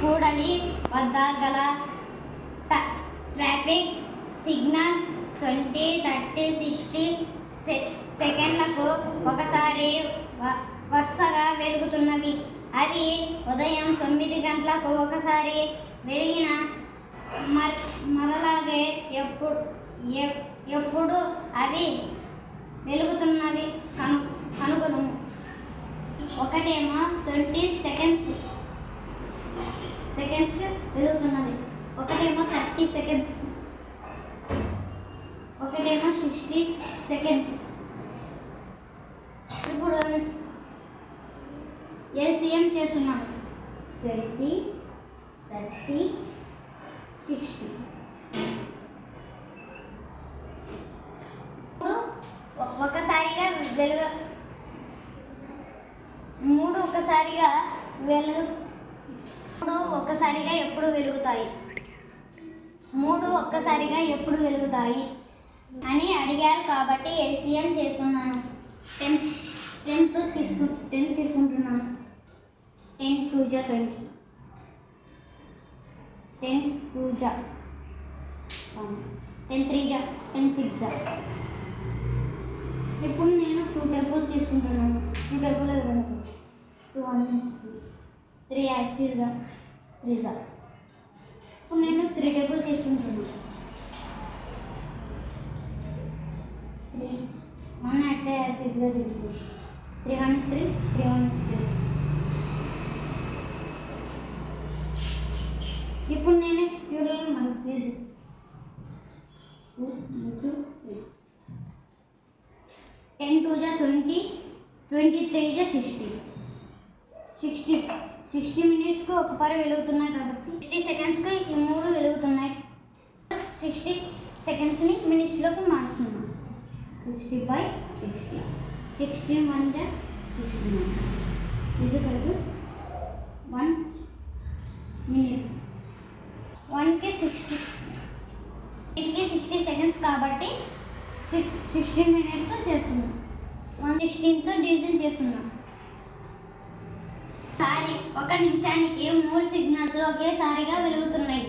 కూడలి వద్ద గల ట్రాఫిక్ సిగ్నల్స్ 20, 30, 60 సెకండ్లకు ఒకసారి వరుసగా వెలుగుతున్నవి. అవి ఉదయం 9 గంటలకు ఒకసారి వెలిగిన మరలాగే ఎప్పుడు అవి వెలుగుతున్నవి కనుగొను. ఒకటేమో 20 సెకండ్స్ వెలుగుతున్నది, ఒకటేమో 30 సెకండ్స్, ఒకటేమో 60 సెకండ్స్. ఇప్పుడు ఎల్సిఎం చేస్తున్నాను. 20, 30, 60. ఇప్పుడు ఒకసారిగా మూడు ఒక్కసారిగా ఎప్పుడు వెలుగుతాయి? మూడు ఒక్కసారిగా ఎప్పుడు వెలుగుతాయి అని అడిగారు కాబట్టి ఎల్సిఎం చేస్తున్నాను. 10 తీసుకుంటున్నాను. 10 2 జా 20, 10 2 జా 10 3 జా 10 6 జా. ఇప్పుడు నేను 2 టేబుల్ తీసుకుంటున్నాను. 2 టేబుల్ 2 1 3 యాసిడ్గా 3 జా. ఇప్పుడు నేను 3 టేబుల్ తీసుకుంటున్నాను. 3 1 అంటే యాసిడ్గా 3 1 3 3 1 3. ఇప్పుడు నేను ప్యూర్లను మల్టిప్లై 2 3 10 2 జా 20, 23 జా 60 మినిట్స్కి ఒక పర వెలుగుతున్నాయి కాబట్టి 60 సెకండ్స్కి ఈ మూడు వెలుగుతున్నాయి. 60 సెకండ్స్ని మినిట్స్లోకి మార్చుతున్నాను. 60/60, 16 1 జా 16 1 మినిట్స్. 1కి 60 సెకండ్స్ కాబట్టి 16 మినిట్స్ చేస్తున్నాం. 116తో డివిజన్ చేస్తున్నాం. ఒక నిమిషానికి 3 సిగ్నల్స్ ఒకేసారిగా వెలుగుతున్నాయి.